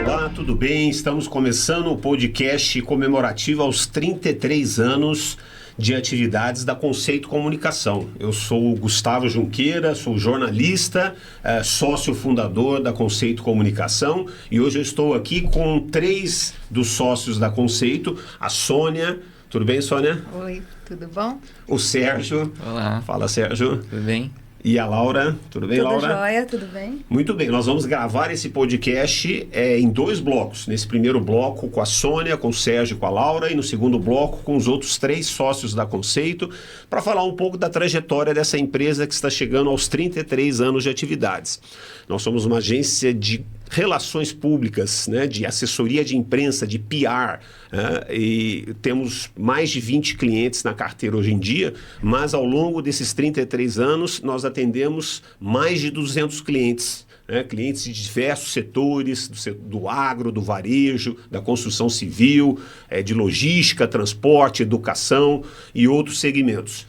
Olá, tudo bem? Estamos começando o podcast comemorativo aos 33 anos de atividades da Conceito Comunicação. Eu sou o Gustavo Junqueira, sou jornalista, sócio fundador da Conceito Comunicação, e hoje eu estou aqui com 3 dos sócios da Conceito, a Sônia. Tudo bem, Sônia? Oi, tudo bom? O Sérgio. Olá. Fala, Sérgio. Tudo bem? E a Laura. Tudo bem, Tudo Laura? jóia, tudo bem? Muito bem, nós vamos gravar esse podcast em 2 blocos. Nesse primeiro bloco com a Sônia, com o Sérgio e com a Laura, e no segundo bloco com os outros 3 sócios da Conceito, para falar um pouco da trajetória dessa empresa que está chegando aos 33 anos de atividades. Nós somos uma agência de relações públicas, né, de assessoria de imprensa, de PR, e temos mais de 20 clientes na carteira hoje em dia, mas ao longo desses 33 anos nós atendemos mais de 200 clientes. Clientes de diversos setores, do agro, do varejo, da construção civil, de logística, transporte, educação e outros segmentos.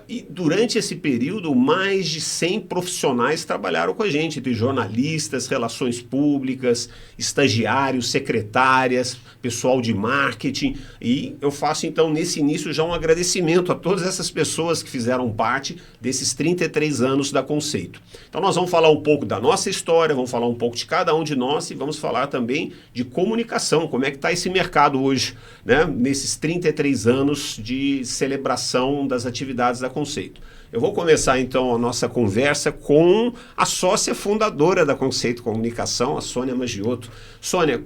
E durante esse período, mais de 100 profissionais trabalharam com a gente, entre jornalistas, relações públicas, estagiários, secretárias, pessoal de marketing. E eu faço, então, nesse início, já um agradecimento a todas essas pessoas que fizeram parte desses 33 anos da Conceito. Então, nós vamos falar um pouco da nossa história, vamos falar um pouco de cada um de nós e vamos falar também de comunicação, como é que está esse mercado hoje, né? Nesses 33 anos de celebração das atividades da Conceito. Eu vou começar então a nossa conversa com a sócia fundadora da Conceito Comunicação, a Sônia Maggiotto. Sônia,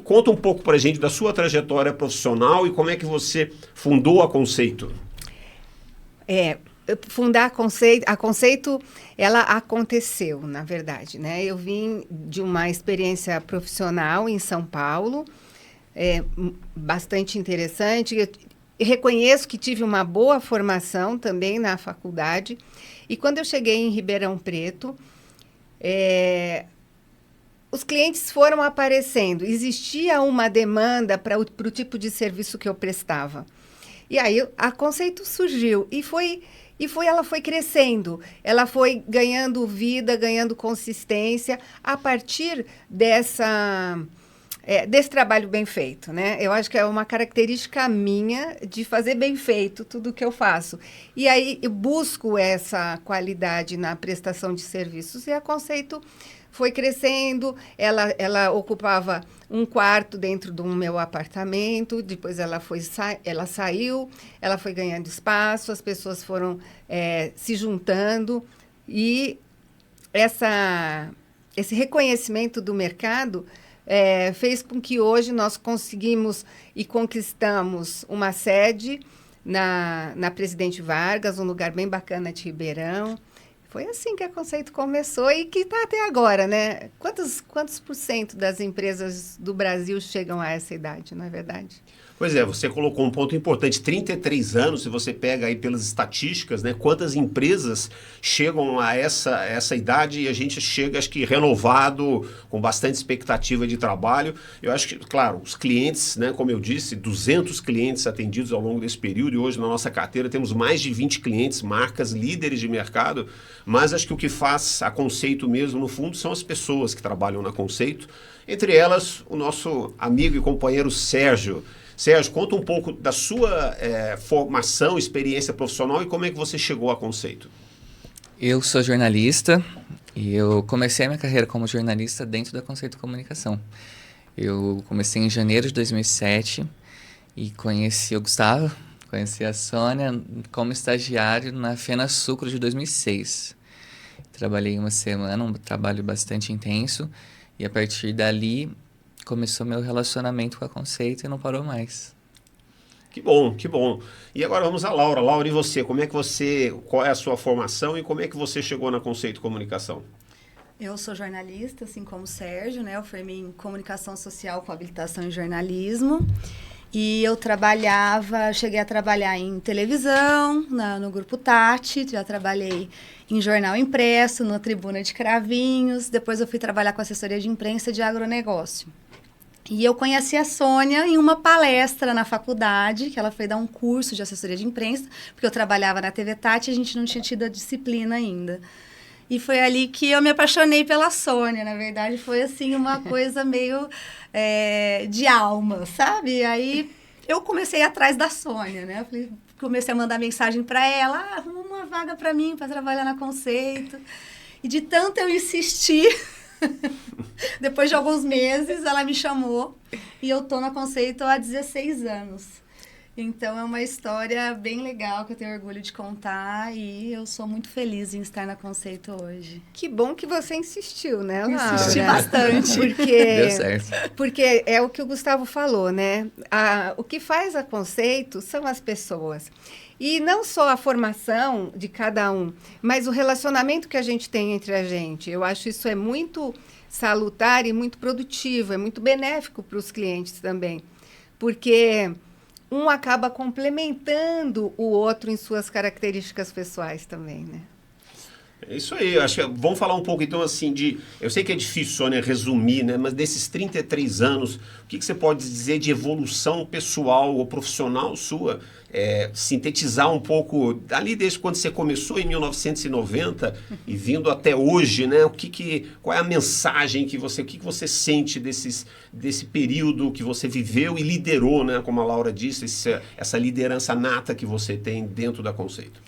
conta um pouco pra gente da sua trajetória profissional e como é que você fundou a Conceito? Fundar a Conceito, ela aconteceu, na verdade, né? Eu vim de uma experiência profissional em São Paulo, bastante interessante. Eu reconheço que tive uma boa formação também na faculdade. E quando eu cheguei em Ribeirão Preto, os clientes foram aparecendo. Existia uma demanda para o tipo de serviço que eu prestava. E aí a Conceito surgiu ela foi crescendo, ela foi ganhando vida, ganhando consistência a partir desse trabalho bem feito, né? Eu acho que é uma característica minha de fazer bem feito tudo o que eu faço. E aí eu busco essa qualidade na prestação de serviços e a Conceito foi crescendo, ela ocupava um quarto dentro do meu apartamento, depois ela saiu, ela foi ganhando espaço, as pessoas foram se juntando e esse reconhecimento do mercado fez com que hoje nós conseguimos e conquistamos uma sede na Presidente Vargas, um lugar bem bacana de Ribeirão. Foi assim que a Conceito começou e que está até agora, né? Quantos % das empresas do Brasil chegam a essa idade, não é verdade? Pois é, você colocou um ponto importante, 33 anos, se você pega aí pelas estatísticas, né, quantas empresas chegam a essa idade e a gente chega, acho que renovado, com bastante expectativa de trabalho. Eu acho que, claro, os clientes, né, como eu disse, 200 clientes atendidos ao longo desse período e hoje na nossa carteira temos mais de 20 clientes, marcas líderes de mercado, mas acho que o que faz a Conceito mesmo, no fundo, são as pessoas que trabalham na Conceito, entre elas o nosso amigo e companheiro Sérgio. Sérgio, conta um pouco da sua formação, experiência profissional e como é que você chegou à Conceito. Eu sou jornalista e eu comecei a minha carreira como jornalista dentro da Conceito Comunicação. Eu comecei em janeiro de 2007 e conheci o Gustavo, conheci a Sônia como estagiário na Fena Sucro de 2006. Trabalhei uma semana, um trabalho bastante intenso e a partir dali começou meu relacionamento com a Conceito e não parou mais. Que bom, que bom. E agora vamos a Laura. Laura, e você? Qual é a sua formação e como é que você chegou na Conceito Comunicação? Eu sou jornalista, assim como o Sérgio, né? Eu formei em comunicação social com habilitação em jornalismo. E eu cheguei a trabalhar em televisão, no Grupo Tati, já trabalhei em jornal impresso, na Tribuna de Cravinhos. Depois eu fui trabalhar com assessoria de imprensa de agronegócio. E eu conheci a Sônia em uma palestra na faculdade, que ela foi dar um curso de assessoria de imprensa, porque eu trabalhava na TV Tati e a gente não tinha tido a disciplina ainda. E foi ali que eu me apaixonei pela Sônia. Na verdade, foi assim uma coisa meio de alma, sabe? Aí eu comecei atrás da Sônia, né? Comecei a mandar mensagem para ela, arruma uma vaga para mim, para trabalhar na Conceito. E de tanto eu insistir, depois de alguns meses, ela me chamou e eu tô na Conceito há 16 anos. Então, é uma história bem legal que eu tenho orgulho de contar e eu sou muito feliz em estar na Conceito hoje. Que bom que você insistiu, né, Laura? Insisti bastante. Deu certo. Porque é o que o Gustavo falou, né? O que faz a Conceito são as pessoas. E não só a formação de cada um, mas o relacionamento que a gente tem entre a gente. Eu acho isso é muito salutar e muito produtivo, é muito benéfico para os clientes também. Porque um acaba complementando o outro em suas características pessoais também, né? É isso aí, acho que vamos falar um pouco então assim eu sei que é difícil, Sônia, resumir, né, mas desses 33 anos, o que você pode dizer de evolução pessoal ou profissional sua, sintetizar um pouco, ali desde quando você começou em 1990 e vindo até hoje, né, qual é a mensagem que você sente desse período que você viveu e liderou, né, como a Laura disse, essa liderança nata que você tem dentro da Conceito?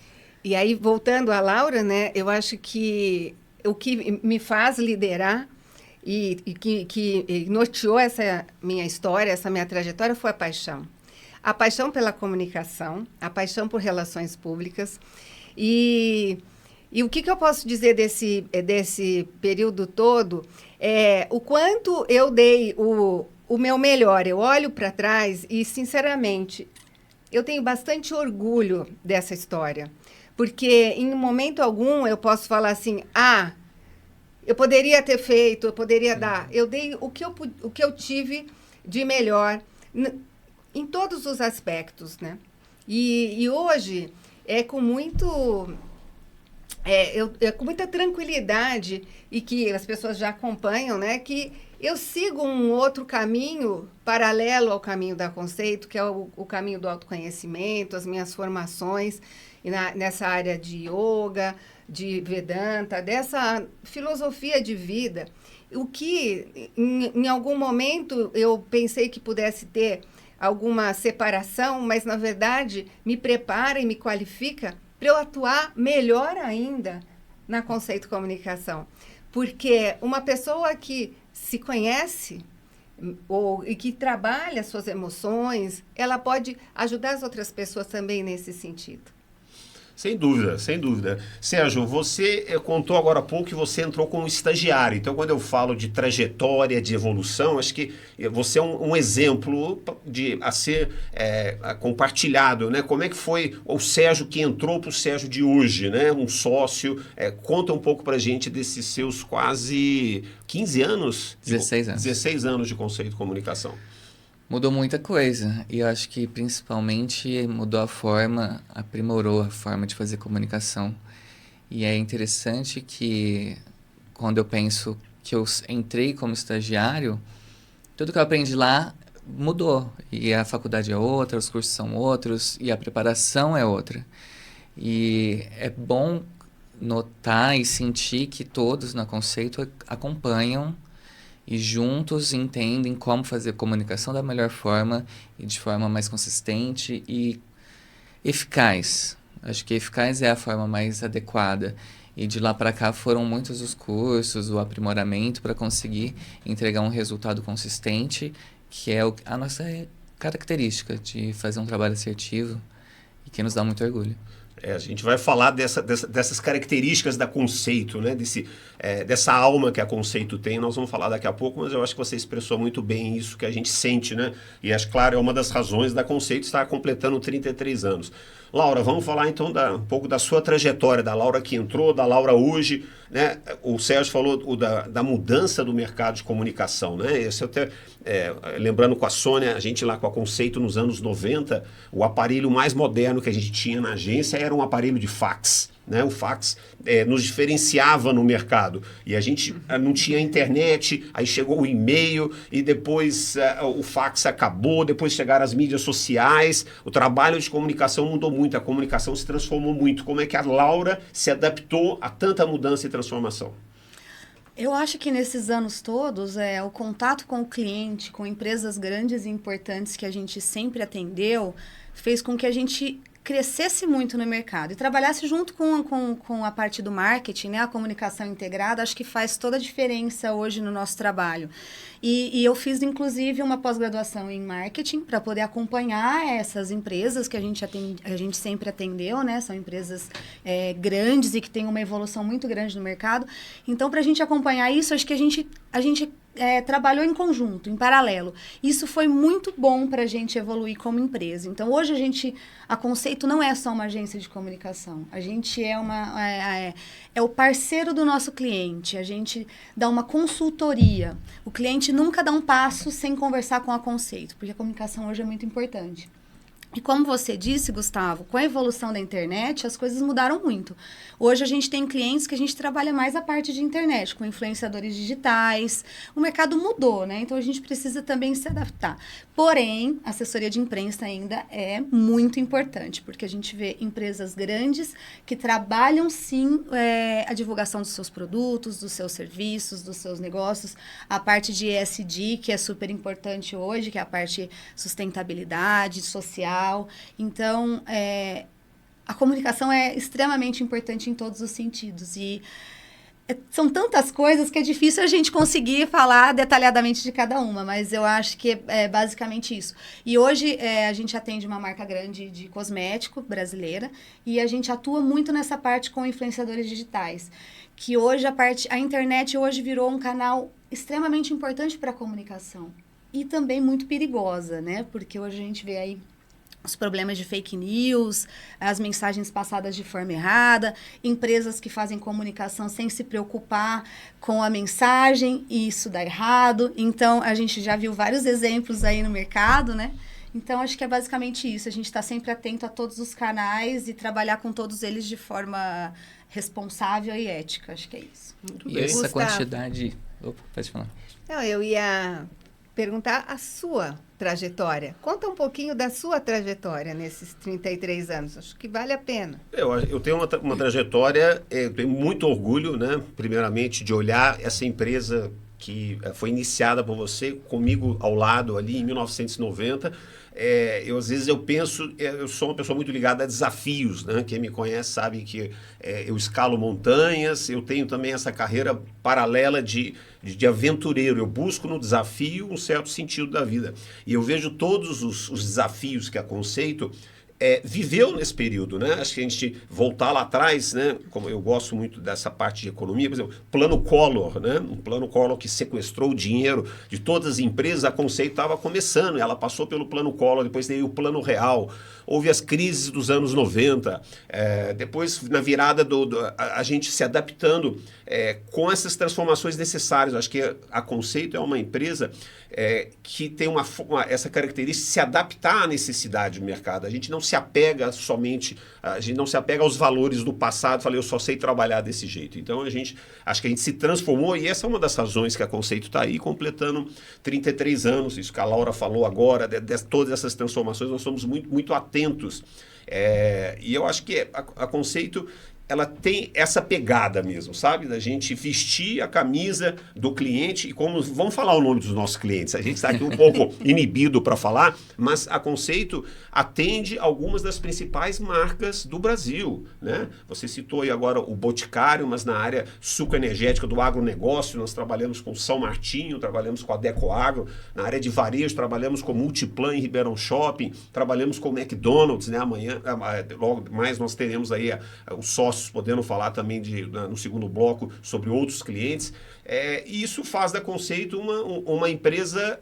E aí, voltando à Laura, né, eu acho que o que me faz liderar e que norteou essa minha história, essa minha trajetória, foi a paixão. A paixão pela comunicação, a paixão por relações públicas. E o que eu posso dizer desse período todo é o quanto eu dei o meu melhor. Eu olho para trás e, sinceramente, eu tenho bastante orgulho dessa história. Porque em momento algum eu posso falar assim, eu poderia ter feito, eu poderia dar. Eu dei o que eu tive de melhor em todos os aspectos, né? E hoje é com com muita tranquilidade e que as pessoas já acompanham, né? Que eu sigo um outro caminho paralelo ao caminho da Conceito, que é o caminho do autoconhecimento, as minhas formações nessa área de yoga, de Vedanta, dessa filosofia de vida. O que, em algum momento, eu pensei que pudesse ter alguma separação, mas, na verdade, me prepara e me qualifica para eu atuar melhor ainda na Conceito Comunicação. Porque uma pessoa que se conhece e que trabalha suas emoções, ela pode ajudar as outras pessoas também nesse sentido. Sem dúvida, sem dúvida. Sérgio, você contou agora há pouco que você entrou como estagiário. Então, quando eu falo de trajetória, de evolução, acho que você é um exemplo a ser compartilhado, né? Como é que foi o Sérgio que entrou para o Sérgio de hoje, né? Um sócio. Conta um pouco para a gente desses seus quase 15 anos? 16 anos. 16 anos de Conceito de Comunicação. Mudou muita coisa e eu acho que principalmente aprimorou a forma de fazer comunicação. E é interessante que quando eu penso que eu entrei como estagiário, tudo que eu aprendi lá mudou. E a faculdade é outra, os cursos são outros e a preparação é outra. E é bom notar e sentir que todos na Conceito acompanham e juntos entendem como fazer comunicação da melhor forma e de forma mais consistente e eficaz. Acho que eficaz é a forma mais adequada. E de lá para cá foram muitos os cursos, o aprimoramento para conseguir entregar um resultado consistente, que é a nossa característica de fazer um trabalho assertivo e que nos dá muito orgulho. A gente vai falar dessas características da Conceito, né? Dessa alma que a Conceito tem, nós vamos falar daqui a pouco, mas eu acho que você expressou muito bem isso que a gente sente, né? E acho, claro, é uma das razões da Conceito estar completando 33 anos. Laura, vamos falar então um pouco da sua trajetória, da Laura que entrou, da Laura hoje, né? O Sérgio falou da mudança do mercado de comunicação, né? Esse até, lembrando com a Sônia, a gente lá com a Conceito nos anos 90, o aparelho mais moderno que a gente tinha na agência era um aparelho de fax. Né? O fax nos diferenciava no mercado. E a gente não tinha internet, aí chegou o e-mail, e depois o fax acabou, depois chegaram as mídias sociais. O trabalho de comunicação mudou muito, a comunicação se transformou muito. Como é que a Laura se adaptou a tanta mudança e transformação? Eu acho que nesses anos todos, o contato com o cliente, com empresas grandes e importantes que a gente sempre atendeu, fez com que a gente crescesse muito no mercado e trabalhasse junto com a parte do marketing, né? A comunicação integrada, acho que faz toda a diferença hoje no nosso trabalho. E eu fiz, inclusive, uma pós-graduação em marketing para poder acompanhar essas empresas que a gente sempre atendeu, né? São empresas grandes e que têm uma evolução muito grande no mercado. Então, para a gente acompanhar isso, acho que a gente trabalhou em conjunto, em paralelo. Isso foi muito bom para a gente evoluir como empresa. Então, hoje a Conceito não é só uma agência de comunicação. A gente é o parceiro do nosso cliente. A gente dá uma consultoria. O cliente nunca dá um passo sem conversar com a Conceito, porque a comunicação hoje é muito importante. E como você disse, Gustavo, com a evolução da internet, as coisas mudaram muito. Hoje a gente tem clientes que a gente trabalha mais a parte de internet, com influenciadores digitais. O mercado mudou, né? Então a gente precisa também se adaptar. Porém, a assessoria de imprensa ainda é muito importante, porque a gente vê empresas grandes que trabalham sim a divulgação dos seus produtos, dos seus serviços, dos seus negócios. A parte de ESG, que é super importante hoje, que é a parte sustentabilidade, social. Então, a comunicação é extremamente importante em todos os sentidos. E são tantas coisas que é difícil a gente conseguir falar detalhadamente de cada uma, mas eu acho que é basicamente isso. E hoje a gente atende uma marca grande de cosmético brasileira e a gente atua muito nessa parte com influenciadores digitais, que hoje a internet hoje virou um canal extremamente importante para a comunicação e também muito perigosa, né? Porque hoje a gente vê aí os problemas de fake news, as mensagens passadas de forma errada, empresas que fazem comunicação sem se preocupar com a mensagem, e isso dá errado. Então, a gente já viu vários exemplos aí no mercado, né? Então, acho que é basicamente isso. A gente está sempre atento a todos os canais e trabalhar com todos eles de forma responsável e ética. Acho que é isso. Muito bem. E essa quantidade... Opa, pode falar. Não, eu ia perguntar a sua trajetória. Conta um pouquinho da sua trajetória nesses 33 anos. Acho que vale a pena. Eu tenho uma trajetória, eu tenho muito orgulho, né? Primeiramente, de olhar essa empresa que foi iniciada por você, comigo ao lado ali em 1990. Às vezes eu penso, eu sou uma pessoa muito ligada a desafios, né? Quem me conhece sabe que eu escalo montanhas, eu tenho também essa carreira paralela de aventureiro. Eu busco no desafio um certo sentido da vida. E eu vejo todos os desafios que a Conceito viveu nesse período, né? Acho que a gente voltar lá atrás, né? Como eu gosto muito dessa parte de economia, por exemplo, plano Collor, né? Um plano Collor que sequestrou o dinheiro de todas as empresas. A Conceito estava começando, ela passou pelo plano Collor, depois veio o plano Real, houve as crises dos anos 90, depois na virada a gente se adaptando com essas transformações necessárias. Acho que a Conceito é uma empresa que tem essa característica de se adaptar à necessidade do mercado. A gente não se apega aos valores do passado, falei, eu só sei trabalhar desse jeito. Então, acho que a gente se transformou, e essa é uma das razões que a Conceito está aí completando 33 anos, isso que a Laura falou agora, de todas essas transformações, nós somos muito, muito atentos. E eu acho que a Conceito, ela tem essa pegada mesmo, sabe? Da gente vestir a camisa do cliente. E vamos falar o nome dos nossos clientes. A gente está aqui um pouco inibido para falar, mas a Conceito atende algumas das principais marcas do Brasil, né? Você citou aí agora o Boticário, mas na área suco-energética do agronegócio, nós trabalhamos com São Martinho, trabalhamos com a Decoagro. Na área de varejo, trabalhamos com Multiplan em Ribeirão Shopping, trabalhamos com o McDonald's, né? Amanhã, logo mais, nós teremos aí o sócio podendo falar também no segundo bloco sobre outros clientes. E isso faz da Conceito uma empresa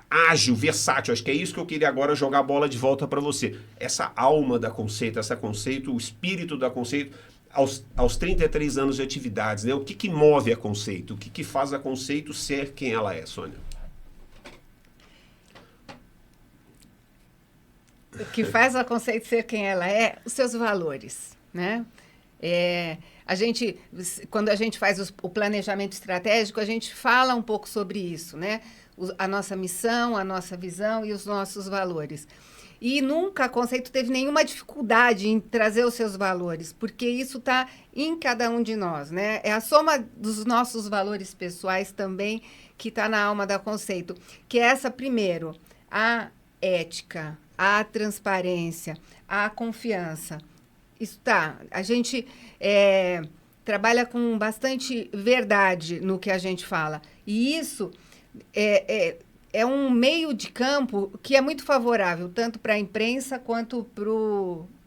ágil, versátil. Acho que é isso que eu queria agora jogar a bola de volta para você. Essa alma da Conceito, o espírito da Conceito, aos 33 anos de atividades, né? O que move a Conceito? O que faz a Conceito ser quem ela é, Sônia? o que faz a Conceito ser quem ela é, os seus valores, né? Quando a gente faz o planejamento estratégico, a gente fala um pouco sobre isso, né? A nossa missão, a nossa visão e os nossos valores. E nunca a Conceito teve nenhuma dificuldade em trazer os seus valores, porque isso está em cada um de nós, né? É a soma dos nossos valores pessoais também que está na alma da Conceito, que é essa, primeiro, a ética, a transparência, a confiança. Isso tá. A gente trabalha com bastante verdade no que a gente fala. E isso é um meio de campo que é muito favorável, tanto para a imprensa quanto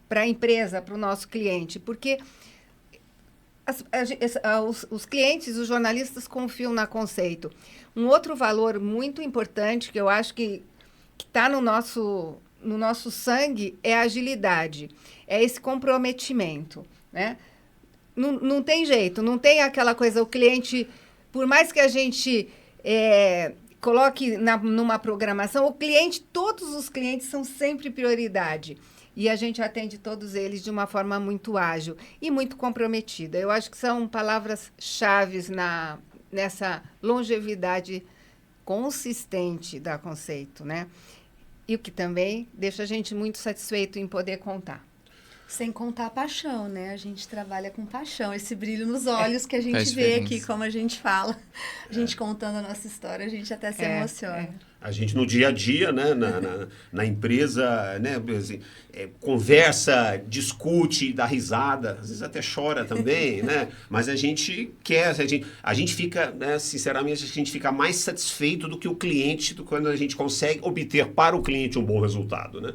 para a empresa, para o nosso cliente, porque os clientes, os jornalistas confiam na Conceito. Um outro valor muito importante que eu acho que está no nosso sangue é a agilidade, é esse comprometimento, né? Não tem jeito, não tem aquela coisa, o cliente, por mais que a gente coloque numa programação, todos os clientes são sempre prioridade. E a gente atende todos eles de uma forma muito ágil e muito comprometida. Eu acho que são palavras-chave nessa longevidade consistente da Conceito, né? E o que também deixa a gente muito satisfeito em poder contar. Sem contar a paixão, né? A gente trabalha com paixão, esse brilho nos olhos que a gente Faz vê diferença. aqui, como a gente fala. A gente contando a nossa história, a gente até se emociona. A gente no dia a dia, né, na empresa, né, assim, conversa, discute, dá risada, às vezes até chora também, né? Mas a gente quer, a gente fica, né, sinceramente, a gente fica mais satisfeito do que o cliente, quando a gente consegue obter para o cliente um bom resultado, né?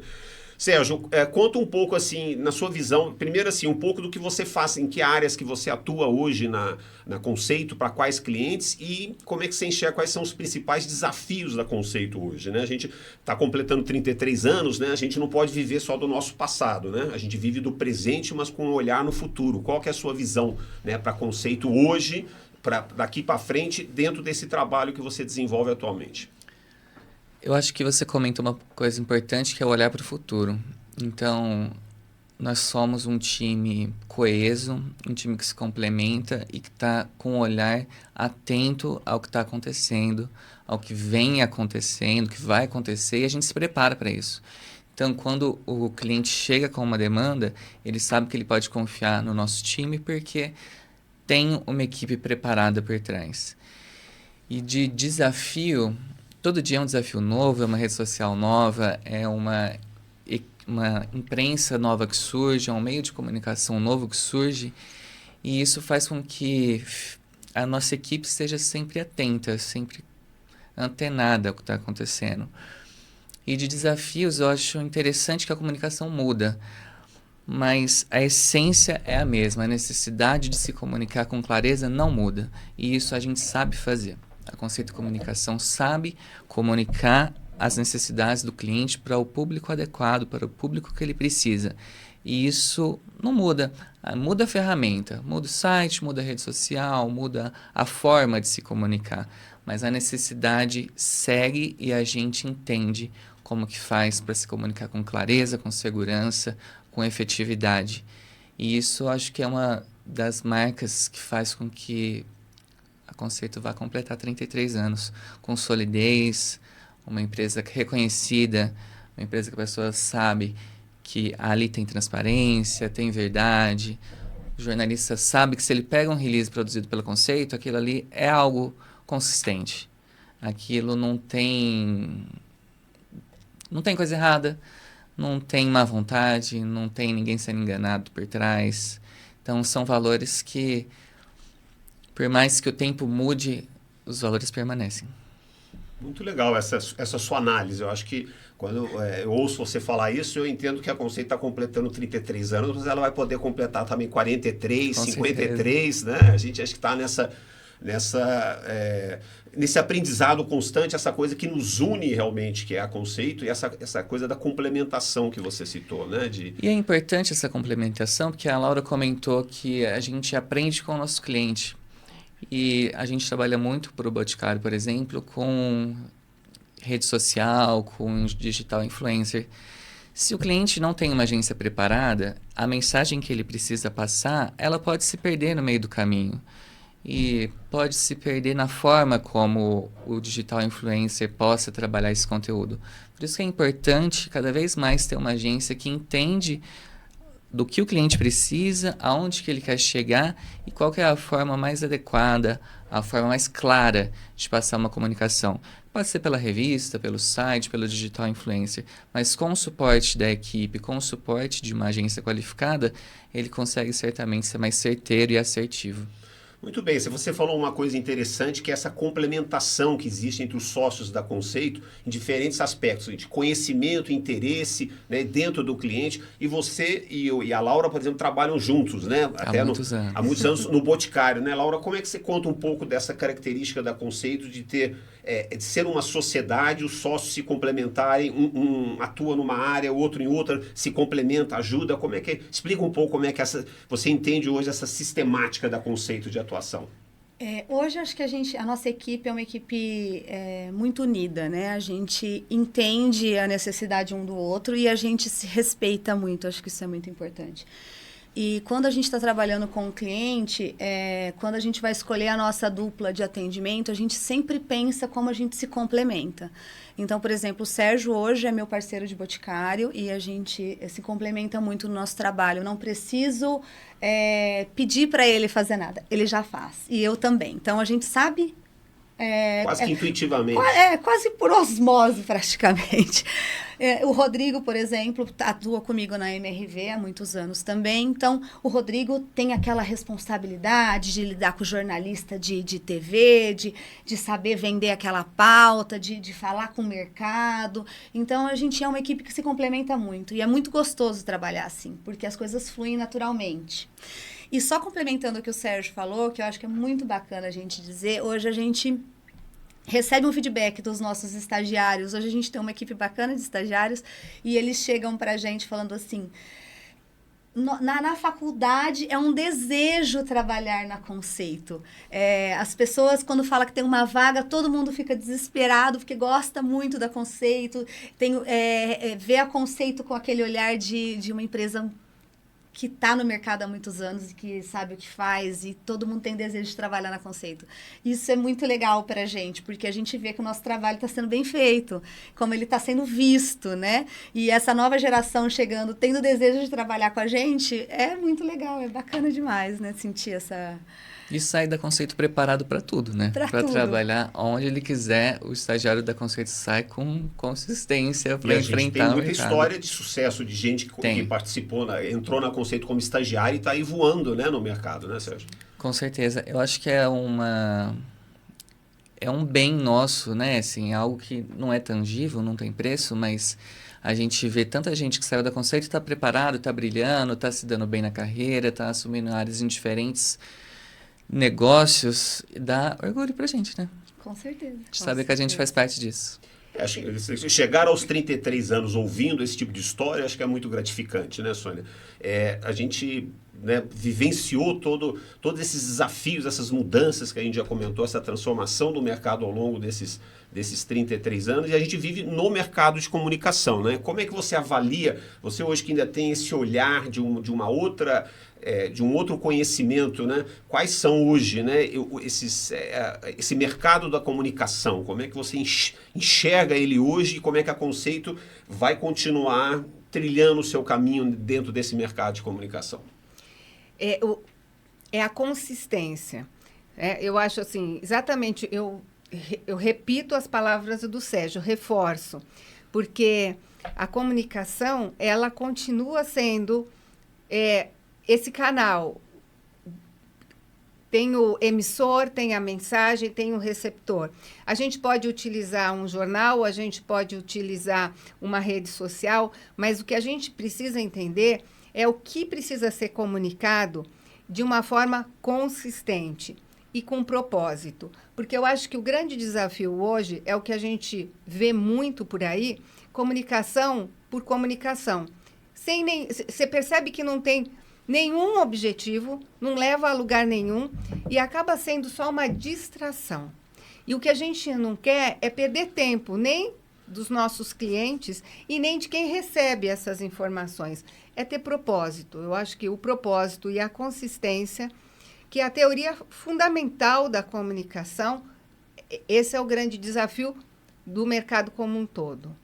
Sérgio, conta um pouco, assim, na sua visão, primeiro, assim, um pouco do que você faz, em que áreas que você atua hoje na Conceito, para quais clientes e como é que você enxerga quais são os principais desafios da Conceito hoje, né? A gente está completando 33 anos, né? A gente não pode viver só do nosso passado, né? A gente vive do presente, mas com um olhar no futuro. Qual que é a sua visão, né, para Conceito hoje, daqui para frente, dentro desse trabalho que você desenvolve atualmente? Eu acho que você comenta uma coisa importante, que é o olhar para o futuro. Então, nós somos um time coeso, um time que se complementa e que está com um olhar atento ao que está acontecendo, ao que vem acontecendo, que vai acontecer, e a gente se prepara para isso. Então, quando o cliente chega com uma demanda, ele sabe que ele pode confiar no nosso time porque tem uma equipe preparada por trás. E de desafio, todo dia é um desafio novo, é uma rede social nova, é uma imprensa nova que surge, é um meio de comunicação novo que surge, e isso faz com que a nossa equipe esteja sempre atenta, sempre antenada ao que está acontecendo. E de desafios, eu acho interessante que a comunicação muda, mas a essência é a mesma, a necessidade de se comunicar com clareza não muda, e isso a gente sabe fazer. A Conceito Comunicação sabe comunicar as necessidades do cliente para o público adequado, para o público que ele precisa. E isso não muda. Muda a ferramenta, muda o site, muda a rede social, muda a forma de se comunicar. Mas a necessidade segue e a gente entende como que faz para se comunicar com clareza, com segurança, com efetividade. E isso acho que é uma das marcas que faz com que a Conceito vai completar 33 anos, com solidez, uma empresa reconhecida, uma empresa que a pessoa sabe que ali tem transparência, tem verdade. O jornalista sabe que se ele pega um release produzido pela Conceito, aquilo ali é algo consistente. Aquilo não tem coisa errada, não tem má vontade, não tem ninguém sendo enganado por trás. Então, são valores que, por mais que o tempo mude, os valores permanecem. Muito legal essa sua análise. Eu acho que quando eu ouço você falar isso, eu entendo que a Conceito está completando 33 anos, mas ela vai poder completar também 43, Com 53, né? A gente acho que está nesse aprendizado constante, essa coisa que nos une realmente, que é a Conceito, e essa coisa da complementação que você citou, né? E é importante essa complementação, porque a Laura comentou que a gente aprende com o nosso cliente. E a gente trabalha muito para o Boticário, por exemplo, com rede social, com digital influencer. Se o cliente não tem uma agência preparada, a mensagem que ele precisa passar, ela pode se perder no meio do caminho. E pode se perder na forma como o digital influencer possa trabalhar esse conteúdo. Por isso que é importante cada vez mais ter uma agência que entende do que o cliente precisa, aonde que ele quer chegar e qual que é a forma mais adequada, a forma mais clara de passar uma comunicação. Pode ser pela revista, pelo site, pelo digital influencer, mas com o suporte da equipe, com o suporte de uma agência qualificada, ele consegue certamente ser mais certeiro e assertivo. Muito bem, você falou uma coisa interessante, que é essa complementação que existe entre os sócios da Conceito em diferentes aspectos, de conhecimento, interesse, né, dentro do cliente, e você e a Laura, por exemplo, trabalham juntos, né? Há muitos anos No Boticário, né, Laura? Como é que você conta um pouco dessa característica da Conceito de ter, de ser uma sociedade, os sócios se complementarem, um atua numa área, o outro em outra, se complementa, ajuda, como é que explica um pouco como é que você entende hoje essa sistemática da Conceito de atuação? Hoje acho que a nossa equipe é uma equipe muito unida, né? A gente entende a necessidade um do outro e a gente se respeita muito, acho que isso é muito importante. E quando a gente está trabalhando com o cliente, quando a gente vai escolher a nossa dupla de atendimento, a gente sempre pensa como a gente se complementa. Então, por exemplo, o Sérgio hoje é meu parceiro de Boticário e a gente se complementa muito no nosso trabalho. Eu não preciso pedir para ele fazer nada, ele já faz. E eu também. Então, a gente sabe... quase que intuitivamente. Quase por osmose, praticamente. O Rodrigo, por exemplo, atua comigo na MRV há muitos anos também. Então, o Rodrigo tem aquela responsabilidade de lidar com o jornalista de TV, de saber vender aquela pauta, de falar com o mercado. Então, a gente é uma equipe que se complementa muito. E é muito gostoso trabalhar assim, porque as coisas fluem naturalmente. E só complementando o que o Sérgio falou, que eu acho que é muito bacana a gente dizer, hoje a gente recebe um feedback dos nossos estagiários. Hoje a gente tem uma equipe bacana de estagiários e eles chegam pra gente falando assim, na faculdade é um desejo trabalhar na Conceito. As pessoas, quando falam que tem uma vaga, todo mundo fica desesperado, porque gosta muito da Conceito, vê a Conceito com aquele olhar de uma empresa que está no mercado há muitos anos e que sabe o que faz e todo mundo tem desejo de trabalhar na Conceito. Isso é muito legal para a gente, porque a gente vê que o nosso trabalho está sendo bem feito, como ele está sendo visto, né? E essa nova geração chegando, tendo desejo de trabalhar com a gente, é muito legal, é bacana demais, né? Sentir essa... E sai da Conceito preparado para tudo, né? Para trabalhar onde ele quiser, o estagiário da Conceito sai com consistência para enfrentar o mercado. Tem muita história de sucesso de gente que participou, entrou na Conceito como estagiário e está aí voando, né, no mercado, né, Sérgio? Com certeza. Eu acho que é um bem nosso, né? Assim, algo que não é tangível, não tem preço, mas a gente vê tanta gente que saiu da Conceito e está preparado, está brilhando, está se dando bem na carreira, está assumindo áreas em diferentes negócios, dá orgulho pra gente, né? Com certeza. Saber que a gente faz parte disso. Chegar aos 33 anos ouvindo esse tipo de história, acho que é muito gratificante, né, Sônia? A gente, né, vivenciou todos esses desafios, essas mudanças que a gente já comentou, essa transformação do mercado ao longo desses 33 anos, e a gente vive no mercado de comunicação, né? Como é que você avalia, você hoje que ainda tem esse olhar de uma outra... de um outro conhecimento, né? Quais são hoje, né, esse mercado da comunicação? Como é que você enxerga ele hoje e como é que a Conceito vai continuar trilhando o seu caminho dentro desse mercado de comunicação? É a consistência. Eu acho assim, exatamente, eu repito as palavras do Sérgio, reforço, porque a comunicação, ela continua sendo... esse canal tem o emissor, tem a mensagem, tem o receptor. A gente pode utilizar um jornal, a gente pode utilizar uma rede social, mas o que a gente precisa entender é o que precisa ser comunicado de uma forma consistente e com propósito. Porque eu acho que o grande desafio hoje é o que a gente vê muito por aí, comunicação por comunicação. Você percebe que não tem nenhum objetivo, não leva a lugar nenhum e acaba sendo só uma distração. E o que a gente não quer é perder tempo, nem dos nossos clientes e nem de quem recebe essas informações. É ter propósito. Eu acho que o propósito e a consistência, que é a teoria fundamental da comunicação, esse é o grande desafio do mercado como um todo.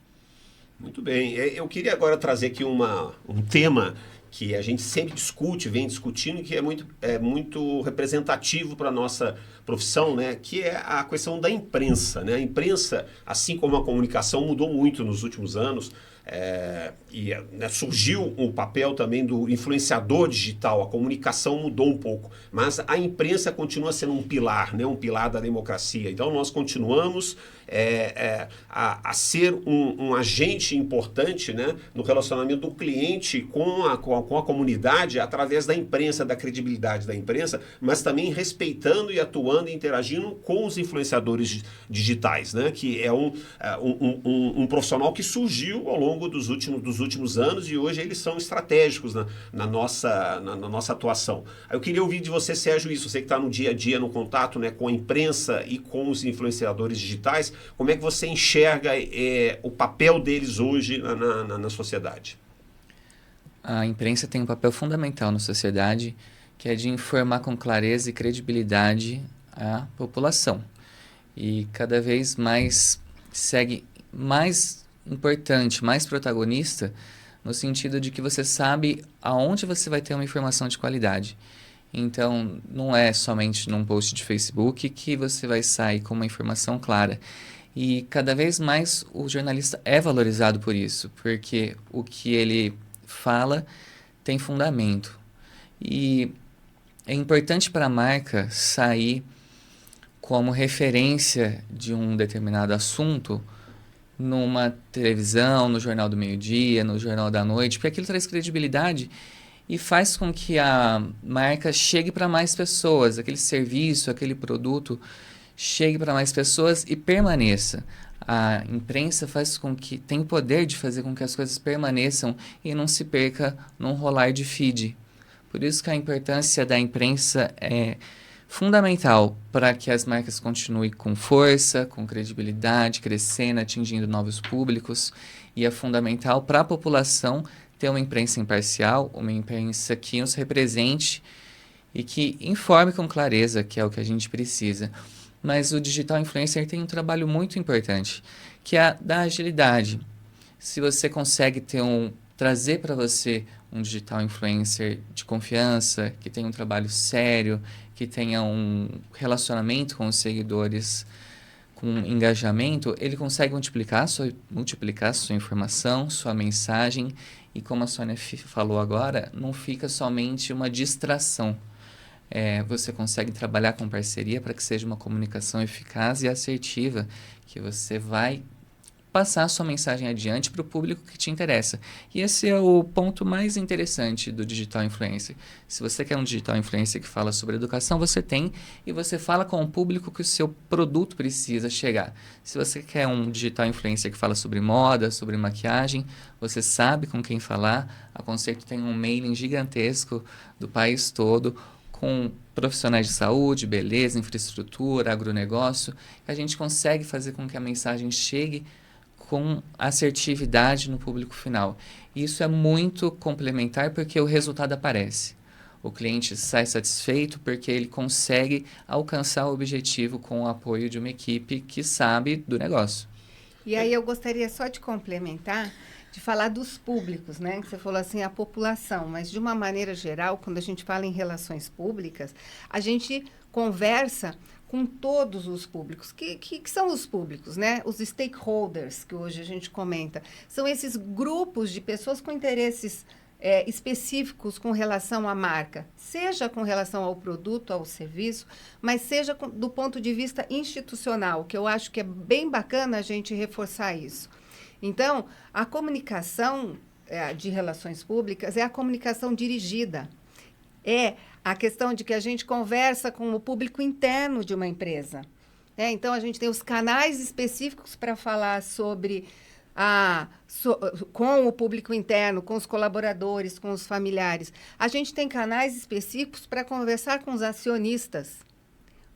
Muito bem. Eu queria agora trazer aqui um tema que a gente sempre discute, vem discutindo, e que é muito representativo para a nossa profissão, né? Que é a questão da imprensa, né? A imprensa, assim como a comunicação, mudou muito nos últimos anos. Né, surgiu o papel também do influenciador digital, a comunicação mudou um pouco, mas a imprensa continua sendo um pilar, né, um pilar da democracia. Então nós continuamos a ser um agente importante, né, no relacionamento do cliente com a comunidade através da imprensa, da credibilidade da imprensa, mas também respeitando e atuando e interagindo com os influenciadores digitais, né, que é um profissional que surgiu ao longo dos últimos anos e hoje eles são estratégicos na nossa atuação. Eu queria ouvir de você, Sérgio, isso, você que está no dia a dia, no contato, né, com a imprensa e com os influenciadores digitais, como é que você enxerga o papel deles hoje na sociedade? A imprensa tem um papel fundamental na sociedade, que é de informar com clareza e credibilidade a população. E cada vez mais segue mais importante, mais protagonista, no sentido de que você sabe aonde você vai ter uma informação de qualidade. Então, não é somente num post de Facebook que você vai sair com uma informação clara. E cada vez mais o jornalista é valorizado por isso, porque o que ele fala tem fundamento. E é importante para a marca sair como referência de um determinado assunto numa televisão, no Jornal do Meio-Dia, no Jornal da Noite, porque aquilo traz credibilidade e faz com que a marca chegue para mais pessoas, aquele serviço, aquele produto chegue para mais pessoas e permaneça. A imprensa faz com que tem o poder de fazer com que as coisas permaneçam e não se perca num rolar de feed. Por isso que a importância da imprensa é fundamental para que as marcas continuem com força, com credibilidade, crescendo, atingindo novos públicos. E é fundamental para a população ter uma imprensa imparcial, uma imprensa que nos represente e que informe com clareza, que é o que a gente precisa. Mas o digital influencer tem um trabalho muito importante, que é a da agilidade. Se você consegue trazer para você um digital influencer de confiança, que tenha um trabalho sério, que tenha um relacionamento com os seguidores, com engajamento, ele consegue multiplicar a sua informação, sua mensagem, e como a Sônia falou agora, não fica somente uma distração. Você consegue trabalhar com parceria para que seja uma comunicação eficaz e assertiva, que você vai passar a sua mensagem adiante para o público que te interessa. E esse é o ponto mais interessante do digital influencer. Se você quer um digital influencer que fala sobre educação, você tem, e você fala com o público que o seu produto precisa chegar. Se você quer um digital influencer que fala sobre moda, sobre maquiagem, você sabe com quem falar. A Concerto tem um mailing gigantesco do país todo, com profissionais de saúde, beleza, infraestrutura, agronegócio. A gente consegue fazer com que a mensagem chegue com assertividade no público final. Isso é muito complementar porque o resultado aparece. O cliente sai satisfeito porque ele consegue alcançar o objetivo com o apoio de uma equipe que sabe do negócio. E aí eu gostaria só de complementar, de falar dos públicos, né? Que você falou assim, a população, mas de uma maneira geral, quando a gente fala em relações públicas, a gente conversa com todos os públicos. Que são os públicos, né? Os stakeholders, que hoje a gente comenta. São esses grupos de pessoas com interesses específicos com relação à marca, seja com relação ao produto, ao serviço, mas seja do ponto de vista institucional, que eu acho que é bem bacana a gente reforçar isso. Então, a comunicação de relações públicas é a comunicação dirigida. É a questão de que a gente conversa com o público interno de uma empresa. Então, a gente tem os canais específicos para falar sobre com o público interno, com os colaboradores, com os familiares. A gente tem canais específicos para conversar com os acionistas.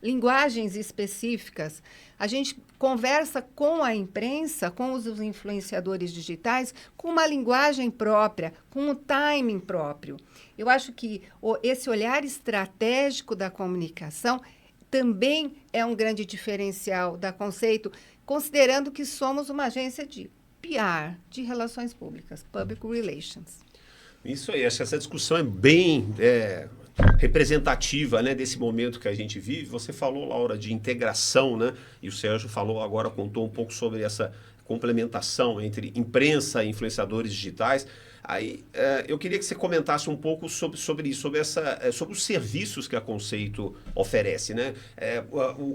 linguagens específicas. A gente conversa com a imprensa, com os influenciadores digitais, com uma linguagem própria, com um timing próprio. Eu acho que esse olhar estratégico da comunicação também é um grande diferencial da Conceito, considerando que somos uma agência de PR, de relações públicas, Public Relations. Isso aí, acho que essa discussão é bem representativa, né, desse momento que a gente vive. Você falou, Laura, de integração, né? E o Sérgio falou agora, contou um pouco sobre essa complementação entre imprensa e influenciadores digitais. Aí, eu queria que você comentasse um pouco sobre isso, sobre os serviços que a Conceito oferece, né?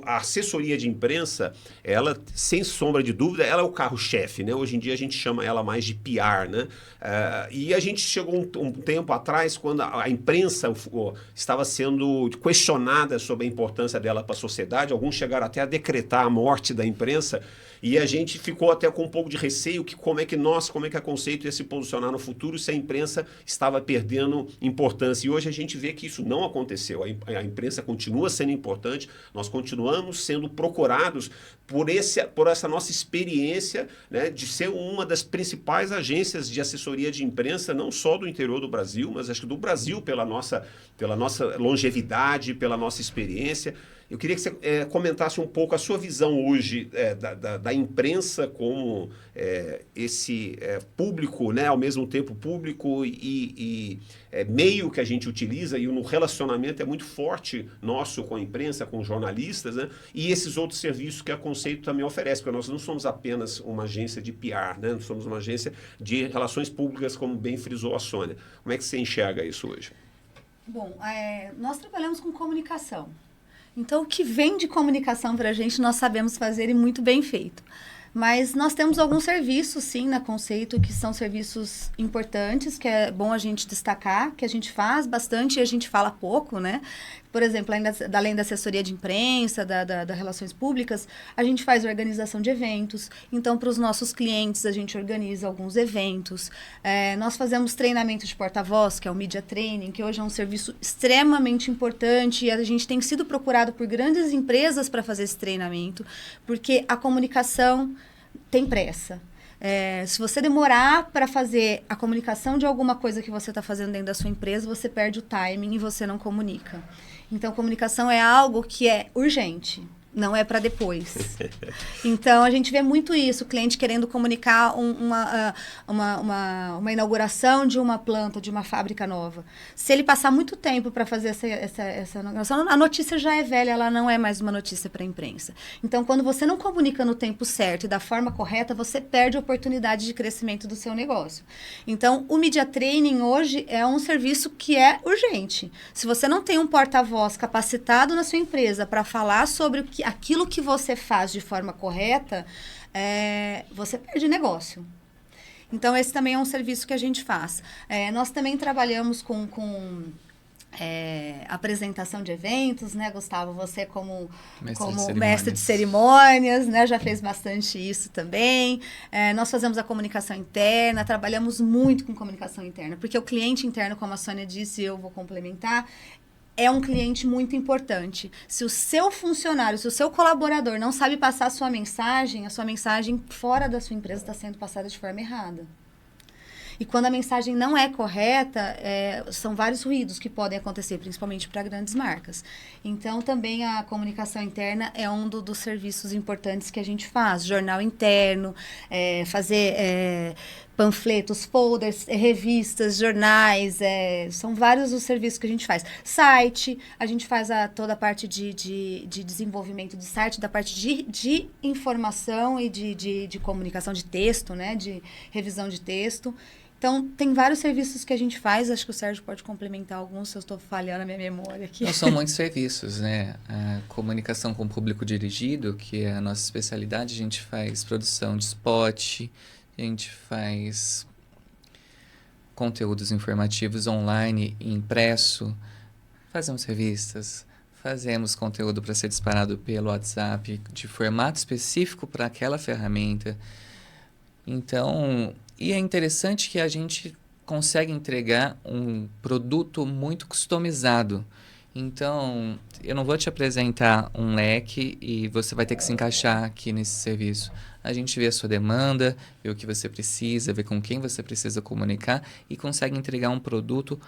A assessoria de imprensa, ela, sem sombra de dúvida, ela é o carro-chefe, né? Hoje em dia a gente chama ela mais de PR, né? E a gente chegou um tempo atrás, quando a imprensa estava sendo questionada sobre a importância dela para a sociedade, alguns chegaram até a decretar a morte da imprensa, e a gente ficou até com um pouco de receio que como é que a Conceito ia se posicionar no futuro se a imprensa estava perdendo importância. E hoje a gente vê que isso não aconteceu. A imprensa continua sendo importante, nós continuamos sendo procurados por essa nossa experiência, né, de ser uma das principais agências de assessoria de imprensa, não só do interior do Brasil, mas acho que do Brasil pela nossa longevidade, pela nossa experiência. Eu queria que você comentasse um pouco a sua visão hoje da imprensa como esse público, né, ao mesmo tempo público e meio que a gente utiliza, e no relacionamento é muito forte nosso com a imprensa, com os jornalistas, né, e esses outros serviços que a Conceito também oferece, porque nós não somos apenas uma agência de PR, né, nós somos uma agência de relações públicas, como bem frisou a Sônia. Como é que você enxerga isso hoje? Bom, nós trabalhamos com comunicação. Então, o que vem de comunicação para a gente, nós sabemos fazer e muito bem feito. Mas nós temos alguns serviços, sim, na Conceito, que são serviços importantes, que é bom a gente destacar, que a gente faz bastante e a gente fala pouco, né? Por exemplo, além da assessoria de imprensa, da relações públicas, a gente faz organização de eventos. Então, para os nossos clientes, a gente organiza alguns eventos. Nós fazemos treinamento de porta-voz, que é o Media Training, que hoje é um serviço extremamente importante e a gente tem sido procurado por grandes empresas para fazer esse treinamento, porque a comunicação tem pressa. Se você demorar para fazer a comunicação de alguma coisa que você está fazendo dentro da sua empresa, você perde o timing e você não comunica. Então, comunicação é algo que é urgente, não é para depois. Então, a gente vê muito isso, o cliente querendo comunicar uma inauguração de uma planta, de uma fábrica nova. Se ele passar muito tempo para fazer essa inauguração, a notícia já é velha, ela não é mais uma notícia para a imprensa. Então, quando você não comunica no tempo certo e da forma correta, você perde a oportunidade de crescimento do seu negócio. Então, o Media Training hoje é um serviço que é urgente. Se você não tem um porta-voz capacitado na sua empresa para falar sobre aquilo que você faz de forma correta, você perde negócio. Então, esse também é um serviço que a gente faz. Nós também trabalhamos com apresentação de eventos, né, Gustavo? Você como mestre de cerimônias, né, já fez bastante isso também. Nós fazemos a comunicação interna, trabalhamos muito com comunicação interna, porque o cliente interno, como a Sônia disse, eu vou complementar, é um cliente muito importante. Se o seu funcionário, se o seu colaborador não sabe passar a sua mensagem fora da sua empresa está sendo passada de forma errada. E quando a mensagem não é correta, são vários ruídos que podem acontecer, principalmente para grandes marcas. Então, também a comunicação interna é um dos serviços importantes que a gente faz. Jornal interno, fazer panfletos, folders, revistas, jornais, são vários os serviços que a gente faz. Site, a gente faz toda a parte de desenvolvimento do site, da parte de informação e de comunicação de texto, né, de revisão de texto. Então, tem vários serviços que a gente faz. Acho que o Sérgio pode complementar alguns, se eu estou falhando a minha memória aqui. Não, são muitos serviços, né? A comunicação com o público dirigido, que é a nossa especialidade, a gente faz produção de spot, a gente faz conteúdos informativos online e impresso, fazemos revistas, fazemos conteúdo para ser disparado pelo WhatsApp, de formato específico para aquela ferramenta. Então, e é interessante que a gente consegue entregar um produto muito customizado. Então, eu não vou te apresentar um leque e você vai ter que se encaixar aqui nesse serviço. A gente vê a sua demanda, vê o que você precisa, vê com quem você precisa comunicar e consegue entregar um produto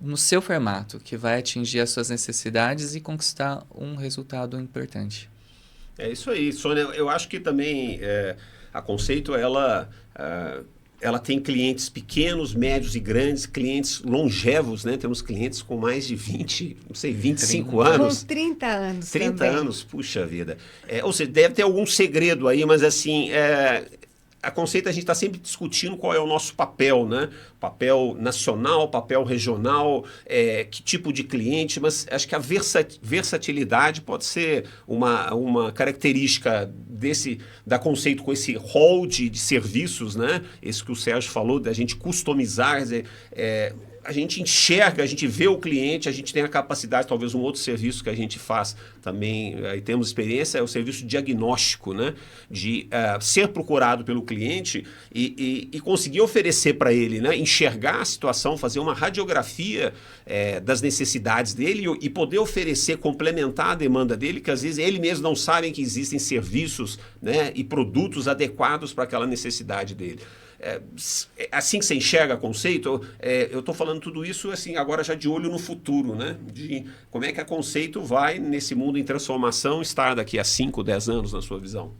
no seu formato, que vai atingir as suas necessidades e conquistar um resultado importante. É isso aí, Sônia. Eu acho que também a Conceito, ela tem clientes pequenos, médios e grandes, clientes longevos, né? Temos clientes com mais de 20, não sei, 25 anos. Com 30 anos 30 também. anos, puxa vida. Ou seja, deve ter algum segredo aí, mas assim, a Conceito, a gente está sempre discutindo qual é o nosso papel, né? Papel nacional, papel regional, que tipo de cliente, mas acho que a versatilidade pode ser uma característica da Conceito com esse hall de serviços, né? Esse que o Sérgio falou, da gente customizar, quer dizer, a gente enxerga, a gente vê o cliente, a gente tem a capacidade, talvez um outro serviço que a gente faz também, aí temos experiência, é o serviço diagnóstico, né? De ser procurado pelo cliente e conseguir oferecer para ele, né? Enxergar a situação, fazer uma radiografia das necessidades dele e poder oferecer, complementar a demanda dele, que às vezes ele mesmo não sabe que existem serviços, né? E produtos adequados para aquela necessidade dele. Assim que você enxerga o Conceito, eu estou falando tudo isso assim, agora já de olho no futuro, né? De como é que a Conceito vai, nesse mundo em transformação, estar daqui a 5, 10 anos, na sua visão?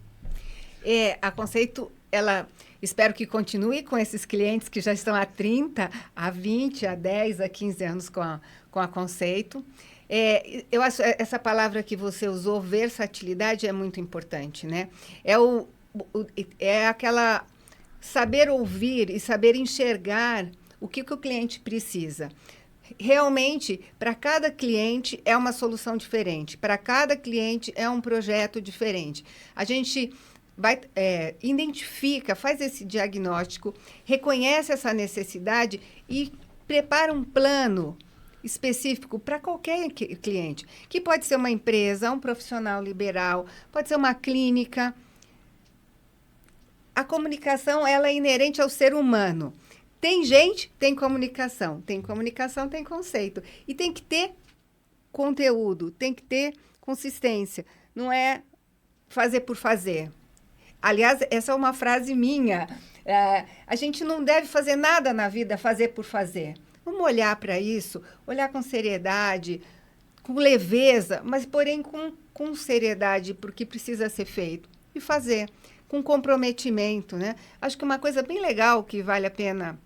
A Conceito, ela espero que continue com esses clientes que já estão há 30, há 20, há 10, há 15 anos com a Conceito. Eu acho essa palavra que você usou, versatilidade, é muito importante, né? Aquela saber ouvir e saber enxergar o que o cliente precisa. Realmente, para cada cliente é uma solução diferente, para cada cliente é um projeto diferente. A gente identifica, faz esse diagnóstico, reconhece essa necessidade e prepara um plano específico para qualquer cliente, que pode ser uma empresa, um profissional liberal, pode ser uma clínica. A comunicação, ela é inerente ao ser humano. Tem gente, tem comunicação. Tem comunicação, tem conceito. E tem que ter conteúdo, tem que ter consistência. Não é fazer por fazer. Aliás, essa é uma frase minha. A gente não deve fazer nada na vida fazer por fazer. Vamos olhar para isso, olhar com seriedade, com leveza, mas, porém, com seriedade, porque precisa ser feito. E fazer com comprometimento, né? Acho que uma coisa bem legal que vale a pena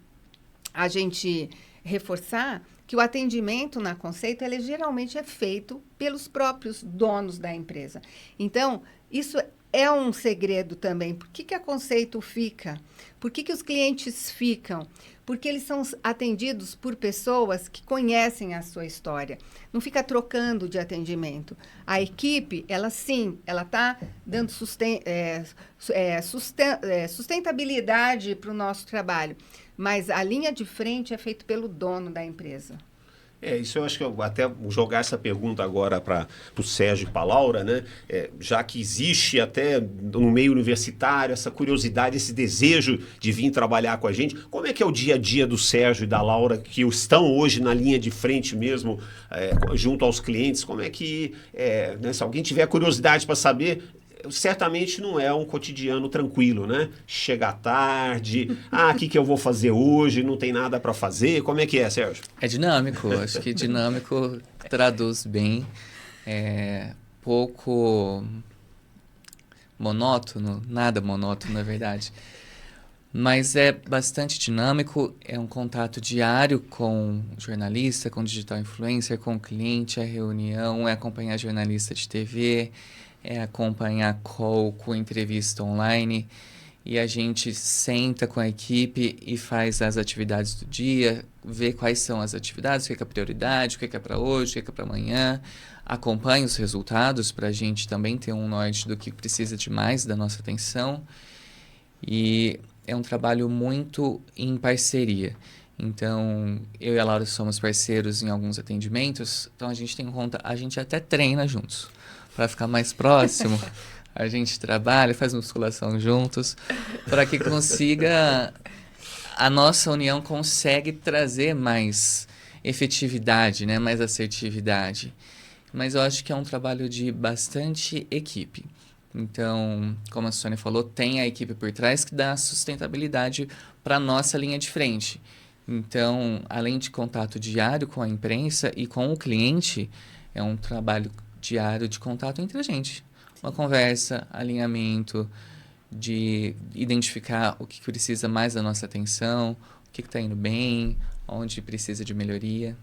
a gente reforçar, que o atendimento na Conceito, ele geralmente é feito pelos próprios donos da empresa. Então, isso é um segredo também. Por que a Conceito fica? Por que os clientes ficam? Porque eles são atendidos por pessoas que conhecem a sua história. Não fica trocando de atendimento. A equipe, ela está dando sustentabilidade para o nosso trabalho. Mas a linha de frente é feita pelo dono da empresa. Isso eu acho que eu vou até jogar essa pergunta agora para o Sérgio e para a Laura, né? Já que existe até no meio universitário essa curiosidade, esse desejo de vir trabalhar com a gente, como é que é o dia a dia do Sérgio e da Laura, que estão hoje na linha de frente mesmo, junto aos clientes? Como é que, né, se alguém tiver curiosidade para saber, certamente não é um cotidiano tranquilo, né? Chega tarde, o que eu vou fazer hoje? Não tem nada para fazer. Como é que é, Sérgio? É dinâmico, acho que dinâmico traduz bem. Pouco monótono, nada monótono, na verdade. Mas é bastante dinâmico, é um contato diário com o jornalista, com o digital influencer, com o cliente, a reunião, é acompanhar jornalista de TV, é acompanhar call com entrevista online, e a gente senta com a equipe e faz as atividades do dia, vê quais são as atividades, o que é prioridade, o que é para hoje, o que é para amanhã, acompanha os resultados para a gente também ter um norte do que precisa de mais da nossa atenção, e é um trabalho muito em parceria. Então, eu e a Laura somos parceiros em alguns atendimentos, então a gente até treina juntos. Para ficar mais próximo, a gente trabalha, faz musculação juntos, para que a nossa união consegue trazer mais efetividade, né? Mais assertividade. Mas eu acho que é um trabalho de bastante equipe. Então, como a Sônia falou, tem a equipe por trás que dá sustentabilidade para a nossa linha de frente. Então, além de contato diário com a imprensa e com o cliente, é um trabalho diário de contato entre a gente. Uma conversa, alinhamento, de identificar o que precisa mais da nossa atenção, o que está indo bem, onde precisa de melhoria.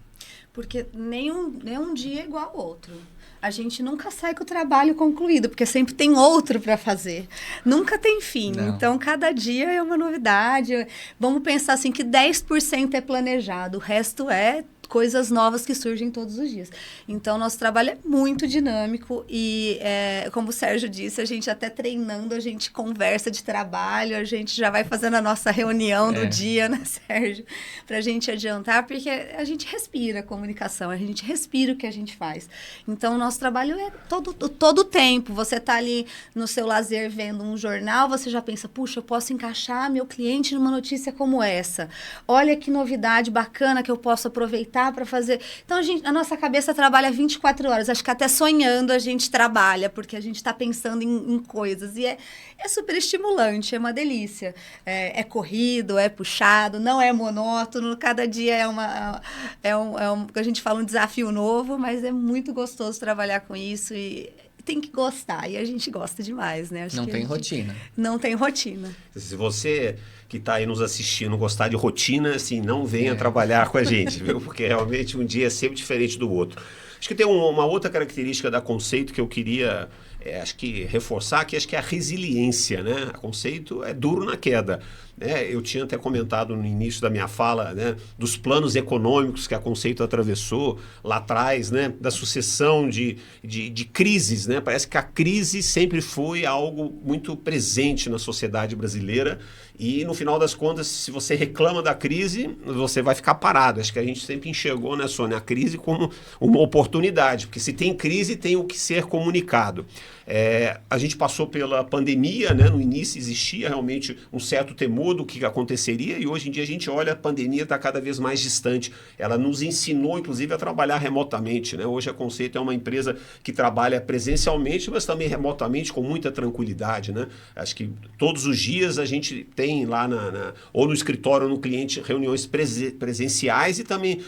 Porque nenhum dia é igual ao outro. A gente nunca sai com o trabalho concluído, porque sempre tem outro para fazer. Nunca tem fim. Não. Então, cada dia é uma novidade. Vamos pensar assim que 10% é planejado, o resto é coisas novas que surgem todos os dias. Então, nosso trabalho é muito dinâmico e, como o Sérgio disse, a gente até treinando, a gente conversa de trabalho, a gente já vai fazendo a nossa reunião do dia, né, Sérgio? Pra gente adiantar, porque a gente respira a comunicação, a gente respira o que a gente faz. Então, o nosso trabalho é todo o tempo. Você tá ali no seu lazer vendo um jornal, você já pensa, puxa, eu posso encaixar meu cliente numa notícia como essa. Olha que novidade bacana que eu posso aproveitar para fazer. Então, a nossa cabeça trabalha 24 horas. Acho que até sonhando a gente trabalha, porque a gente está pensando em coisas. E é super estimulante, é uma delícia. É corrido, é puxado, não é monótono. Cada dia é a gente fala, um desafio novo, mas é muito gostoso trabalhar com isso e tem que gostar. E a gente gosta demais, né? Não tem rotina. Não tem rotina. Se você que está aí nos assistindo gostar de rotina, assim, não venha trabalhar com a gente, viu? Porque realmente um dia é sempre diferente do outro. Acho que tem uma outra característica da Conceito que eu queria, acho que reforçar, que acho que é a resiliência, né? A Conceito é duro na queda. Eu tinha até comentado no início da minha fala, né, dos planos econômicos que a Conceito atravessou lá atrás, né, da sucessão de crises. Né? Parece que a crise sempre foi algo muito presente na sociedade brasileira e, no final das contas, se você reclama da crise, você vai ficar parado. Acho que a gente sempre enxergou, né, Sônia, a crise como uma oportunidade, porque se tem crise, tem o que ser comunicado. A gente passou pela pandemia, né? No início existia realmente um certo temor do que aconteceria e hoje em dia a gente olha, a pandemia está cada vez mais distante. Ela nos ensinou, inclusive, a trabalhar remotamente. Né? Hoje a Conceito é uma empresa que trabalha presencialmente, mas também remotamente com muita tranquilidade. Né? Acho que todos os dias a gente tem lá ou no escritório ou no cliente reuniões presenciais e também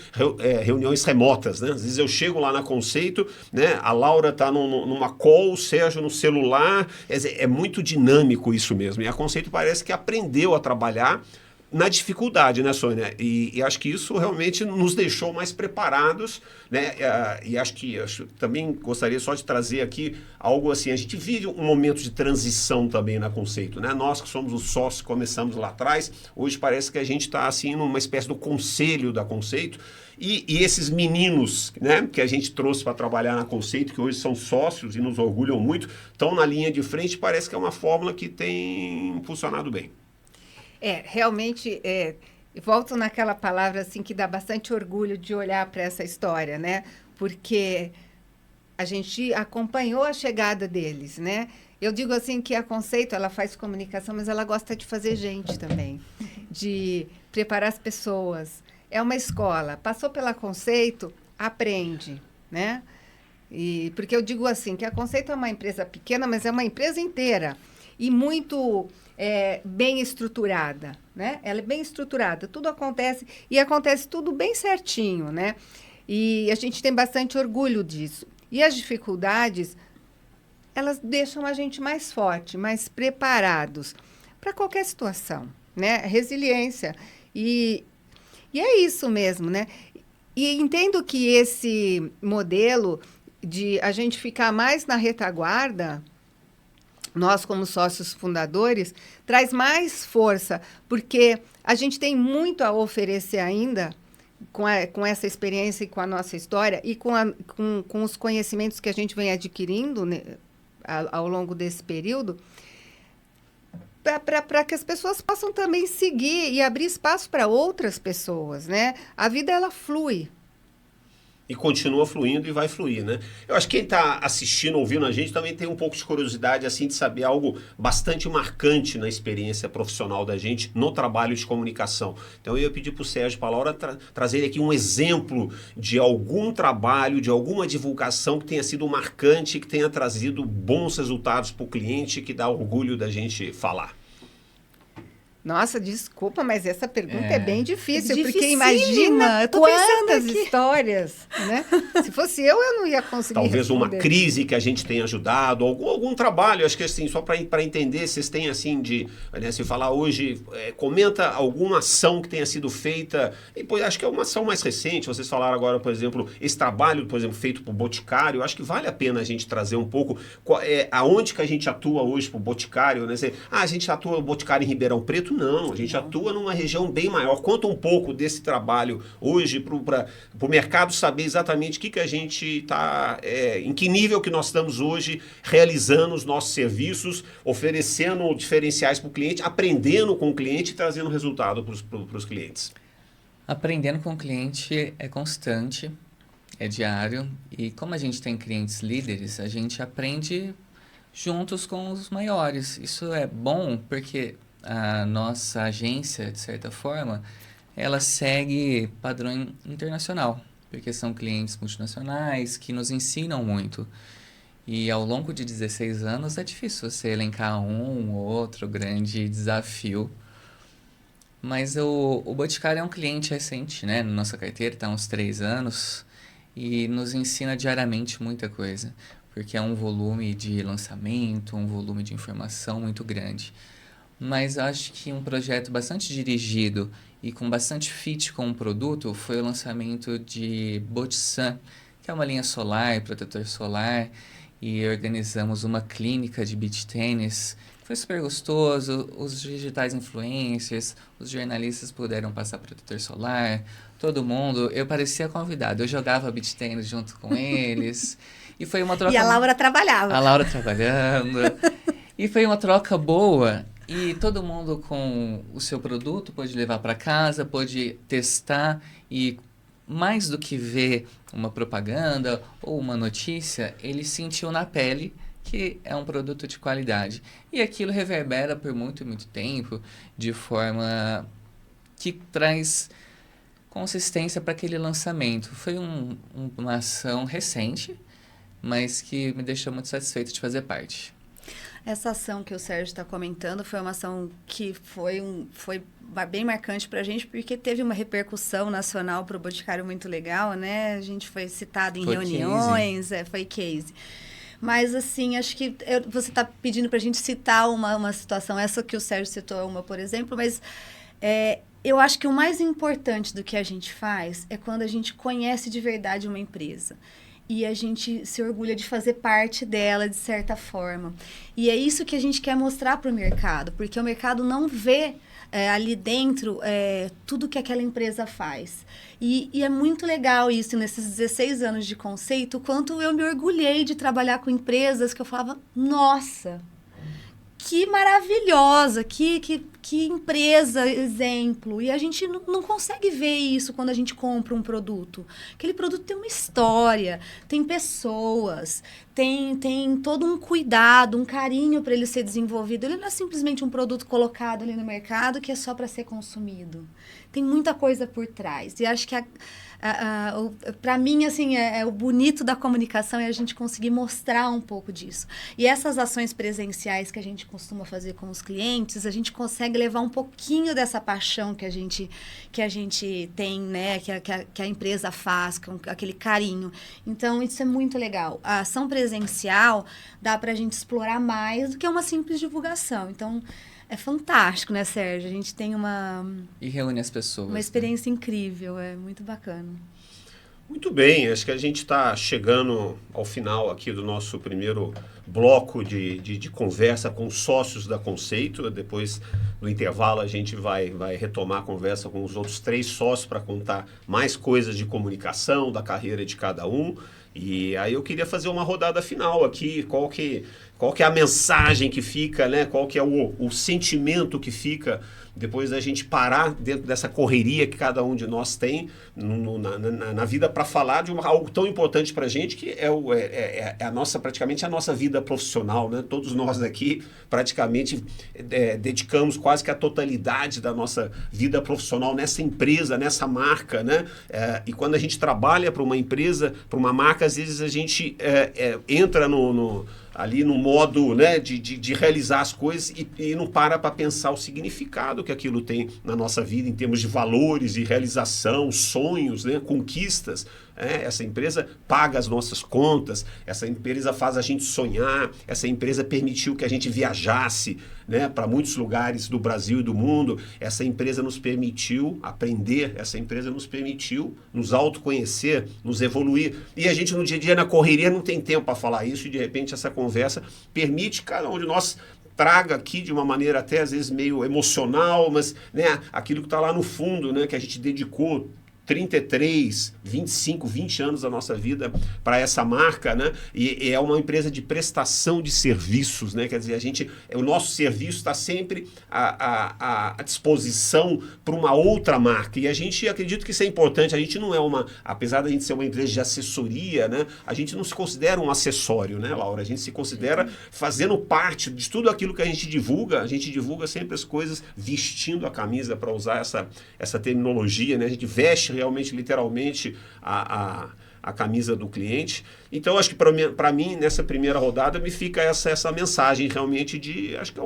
reuniões remotas. Né? Às vezes eu chego lá na Conceito, né? A Laura está numa call, o Sérgio no celular, é muito dinâmico isso mesmo. E a Conceito parece que aprendeu a trabalhar na dificuldade, né, Sônia? E acho que isso realmente nos deixou mais preparados, né? E acho que também gostaria só de trazer aqui algo assim, a gente vive um momento de transição também na Conceito, né? Nós que somos os sócios, começamos lá atrás, hoje parece que a gente está assim numa espécie do conselho da Conceito, e esses meninos, né, que a gente trouxe para trabalhar na Conceito, que hoje são sócios e nos orgulham muito, estão na linha de frente, parece que é uma fórmula que tem funcionado bem. Realmente, volto naquela palavra assim que dá bastante orgulho de olhar para essa história, né? Porque a gente acompanhou a chegada deles, né? Eu digo assim que a Conceito, ela faz comunicação, mas ela gosta de fazer gente também, de preparar as pessoas. É uma escola, passou pela Conceito, aprende, né? Porque eu digo assim, que a Conceito é uma empresa pequena, mas é uma empresa inteira e muito bem estruturada, né? Ela é bem estruturada, tudo acontece e acontece tudo bem certinho, né? E a gente tem bastante orgulho disso. E as dificuldades, elas deixam a gente mais forte, mais preparados para qualquer situação, né? Resiliência. E é isso mesmo, né? E entendo que esse modelo de a gente ficar mais na retaguarda, nós como sócios fundadores, traz mais força, porque a gente tem muito a oferecer ainda com essa experiência e com a nossa história e com os conhecimentos que a gente vem adquirindo, né, ao longo desse período, para que as pessoas possam também seguir e abrir espaço para outras pessoas, né? A vida, ela flui. E continua fluindo e vai fluir, né? Eu acho que quem está assistindo, ouvindo a gente, também tem um pouco de curiosidade, assim, de saber algo bastante marcante na experiência profissional da gente no trabalho de comunicação. Então, eu ia pedir para o Sérgio e para a Laura trazer aqui um exemplo de algum trabalho, de alguma divulgação que tenha sido marcante, que tenha trazido bons resultados para o cliente, que dá orgulho da gente falar. Nossa, desculpa, mas essa pergunta é bem difícil, porque Dificílima, imagina eu tô pensando quantas aqui. histórias, né? Se fosse eu não ia conseguir Talvez uma responder. crise que a gente tenha ajudado, algum trabalho, acho que assim, só para entender, vocês têm assim de, né, se falar hoje, comenta alguma ação que tenha sido feita, e pois, acho que é uma ação mais recente, vocês falaram agora, por exemplo, esse trabalho, por exemplo, feito por Boticário, acho que vale a pena a gente trazer um pouco, aonde que a gente atua hoje por Boticário, né? A gente atua o Boticário em Ribeirão Preto? Não, a gente atua numa região bem maior. Conta um pouco desse trabalho hoje para o mercado saber exatamente o que a gente está, em que nível que nós estamos hoje realizando os nossos serviços, oferecendo diferenciais para o cliente, aprendendo com o cliente e trazendo resultado para os clientes. Aprendendo com o cliente é constante, é diário, e como a gente tem clientes líderes, a gente aprende juntos com os maiores. Isso é bom porque a nossa agência, de certa forma, ela segue padrão internacional, porque são clientes multinacionais que nos ensinam muito. E ao longo de 16 anos é difícil você elencar um ou outro grande desafio. Mas o Boticário é um cliente recente, né? Na nossa carteira está há uns 3 anos e nos ensina diariamente muita coisa, porque é um volume de lançamento, um volume de informação muito grande. Mas acho que um projeto bastante dirigido e com bastante fit com o produto foi o lançamento de Botisan, que é uma linha solar, protetor solar, e organizamos uma clínica de beach tênis. Foi super gostoso, os digitais influencers, os jornalistas puderam passar protetor solar, todo mundo, eu parecia convidado, eu jogava beach tênis junto com eles, e foi uma troca... E a Laura trabalhava. A Laura trabalhando, e foi uma troca boa. E todo mundo com o seu produto pôde levar para casa, pôde testar e mais do que ver uma propaganda ou uma notícia, ele sentiu na pele que é um produto de qualidade. E aquilo reverbera por muito, muito tempo, de forma que traz consistência para aquele lançamento. Foi uma ação recente, mas que me deixou muito satisfeito de fazer parte. Essa ação que o Sérgio está comentando foi uma ação que foi bem marcante para a gente, porque teve uma repercussão nacional para o Boticário muito legal, né? A gente foi citado em reuniões, foi case. Mas, assim, acho que você está pedindo para a gente citar uma situação, essa que o Sérgio citou uma, por exemplo, mas eu acho que o mais importante do que a gente faz é quando a gente conhece de verdade uma empresa. E a gente se orgulha de fazer parte dela, de certa forma. E é isso que a gente quer mostrar para o mercado, porque o mercado não vê ali dentro tudo que aquela empresa faz. E é muito legal isso, nesses 16 anos de conceito, o quanto eu me orgulhei de trabalhar com empresas que eu falava, nossa, que maravilhosa, que empresa, exemplo. E a gente não consegue ver isso quando a gente compra um produto. Aquele produto tem uma história, tem pessoas, tem todo um cuidado, um carinho para ele ser desenvolvido. Ele não é simplesmente um produto colocado ali no mercado que é só para ser consumido. Tem muita coisa por trás. E acho que para mim, assim, o bonito da comunicação é a gente conseguir mostrar um pouco disso. E essas ações presenciais que a gente costuma fazer com os clientes, a gente consegue levar um pouquinho dessa paixão que a gente tem, né? Que a empresa faz, com aquele carinho. Então, isso é muito legal. A ação presencial dá para a gente explorar mais do que uma simples divulgação. Então, é fantástico, né, Sérgio? A gente tem E reúne as pessoas. Uma experiência incrível, é muito bacana. Muito bem, acho que a gente está chegando ao final aqui do nosso primeiro bloco de conversa com os sócios da Conceito. Depois, no intervalo, a gente vai retomar a conversa com os outros 3 sócios para contar mais coisas de comunicação, da carreira de cada um. E aí eu queria fazer uma rodada final aqui, qual que é a mensagem que fica, né? Qual que é o sentimento que fica depois da gente parar dentro dessa correria que cada um de nós tem na vida para falar de algo tão importante para a gente, que é a nossa, praticamente a nossa vida profissional, né? Todos nós aqui praticamente dedicamos quase que a totalidade da nossa vida profissional nessa empresa, nessa marca, né? E quando a gente trabalha para uma empresa, para uma marca, às vezes a gente entra ali no modo, né, de realizar as coisas e não para pensar o significado que aquilo tem na nossa vida em termos de valores, de realização, sonhos, né, conquistas. Essa empresa paga as nossas contas, essa empresa faz a gente sonhar, essa empresa permitiu que a gente viajasse, né, para muitos lugares do Brasil e do mundo, essa empresa nos permitiu aprender, essa empresa nos permitiu nos autoconhecer, nos evoluir. E a gente no dia a dia, na correria, não tem tempo para falar isso, e de repente essa conversa permite cada um de nós traga aqui de uma maneira até às vezes meio emocional, mas, né, aquilo que está lá no fundo, né, que a gente dedicou 33, 25, 20 anos da nossa vida para essa marca, né? E é uma empresa de prestação de serviços, né? Quer dizer, o nosso serviço está sempre à disposição para uma outra marca. E a gente acredita que isso é importante. A gente não é apesar da gente ser uma empresa de assessoria, né? A gente não se considera um acessório, né, Laura? A gente se considera fazendo parte de tudo aquilo que a gente divulga. A gente divulga sempre as coisas vestindo a camisa, para usar essa terminologia, né? A gente veste realmente, literalmente, a camisa do cliente. Então, acho que para mim, nessa primeira rodada, me fica essa mensagem realmente acho que é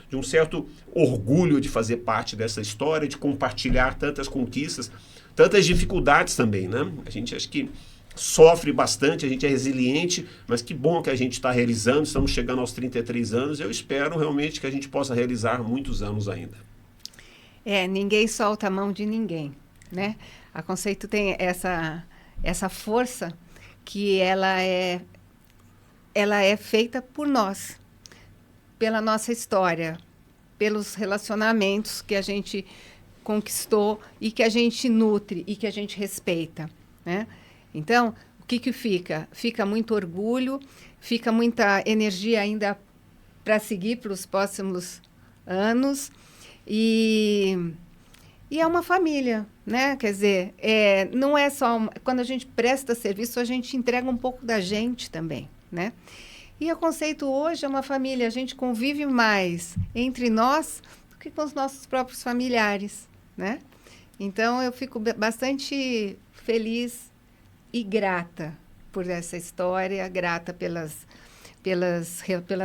de um certo orgulho de fazer parte dessa história, de compartilhar tantas conquistas, tantas dificuldades também, né? A gente acho que sofre bastante, a gente é resiliente, mas que bom que a gente está realizando, estamos chegando aos 33 anos, eu espero realmente que a gente possa realizar muitos anos ainda. Ninguém solta a mão de ninguém, né? A Conceito tem essa força que ela é feita por nós, pela nossa história, pelos relacionamentos que a gente conquistou e que a gente nutre e que a gente respeita, né? Então, o que fica? Fica muito orgulho, fica muita energia ainda para seguir para os próximos anos e é uma família, né? Quer dizer, não é só... Quando a gente presta serviço, a gente entrega um pouco da gente também, né? E o Conceito hoje é uma família. A gente convive mais entre nós do que com os nossos próprios familiares, né? Então, eu fico bastante feliz e grata por essa história, grata pelas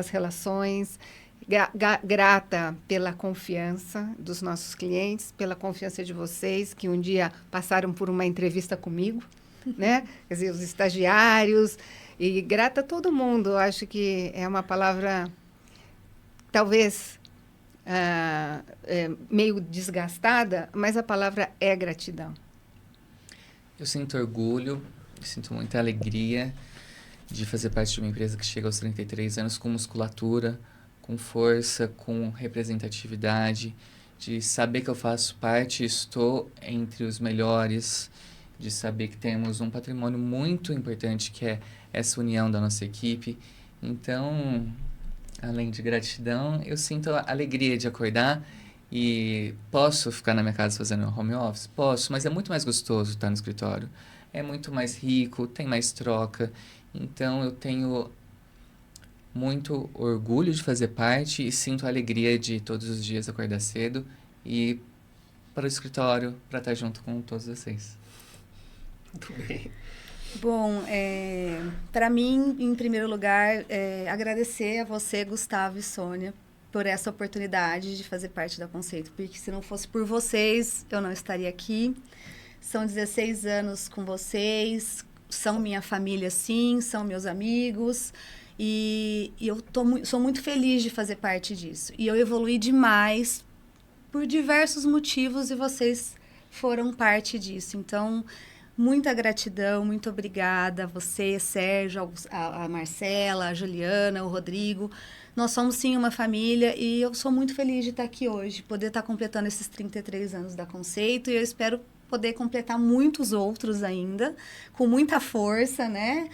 relações, grata pela confiança dos nossos clientes, pela confiança de vocês, que um dia passaram por uma entrevista comigo, né? Quer dizer, os estagiários, e grata a todo mundo. Acho que é uma palavra, talvez, meio desgastada, mas a palavra é gratidão. Eu sinto orgulho, sinto muita alegria de fazer parte de uma empresa que chega aos 33 anos com musculatura, com força, com representatividade, de saber que eu faço parte, estou entre os melhores, de saber que temos um patrimônio muito importante, que é essa união da nossa equipe. Então, além de gratidão, eu sinto a alegria de acordar e posso ficar na minha casa fazendo home office? Posso, mas é muito mais gostoso estar no escritório. É muito mais rico, tem mais troca. Então, eu tenho muito orgulho de fazer parte e sinto a alegria de todos os dias acordar cedo e ir para o escritório para estar junto com todos vocês. Muito bem. Bom, para mim, em primeiro lugar, agradecer a você, Gustavo e Sônia, por essa oportunidade de fazer parte da Conceito, porque se não fosse por vocês, eu não estaria aqui. São 16 anos com vocês, são minha família, sim, são meus amigos, e eu sou muito feliz de fazer parte disso. E eu evoluí demais por diversos motivos e vocês foram parte disso. Então, muita gratidão, muito obrigada a você, Sérgio, a Marcela, a Juliana, o Rodrigo. Nós somos, sim, uma família e eu sou muito feliz de estar aqui hoje, poder estar completando esses 33 anos da Conceito, e eu espero poder completar muitos outros ainda, com muita força, né?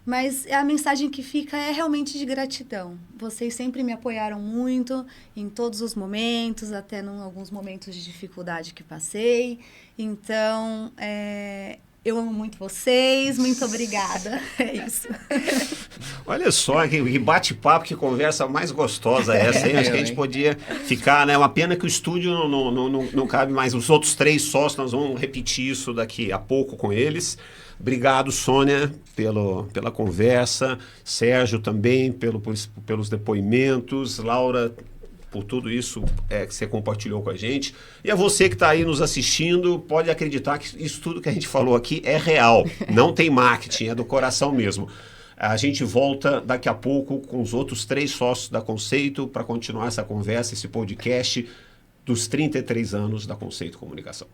Mas a mensagem que fica é realmente de gratidão. Vocês sempre me apoiaram muito em todos os momentos, até em alguns momentos de dificuldade que passei. Então, eu amo muito vocês, muito obrigada. É isso. Olha só, que bate-papo, que conversa mais gostosa essa, hein? Acho que a gente podia ficar, né? Uma pena que o estúdio não cabe mais. Os outros 3 sócios, nós vamos repetir isso daqui a pouco com eles. Obrigado, Sônia, pela conversa. Sérgio também, pelos depoimentos. Laura, por tudo isso que você compartilhou com a gente. E a você que está aí nos assistindo, pode acreditar que isso tudo que a gente falou aqui é real. Não tem marketing, é do coração mesmo. A gente volta daqui a pouco com os outros 3 sócios da Conceito para continuar essa conversa, esse podcast dos 33 anos da Conceito Comunicação.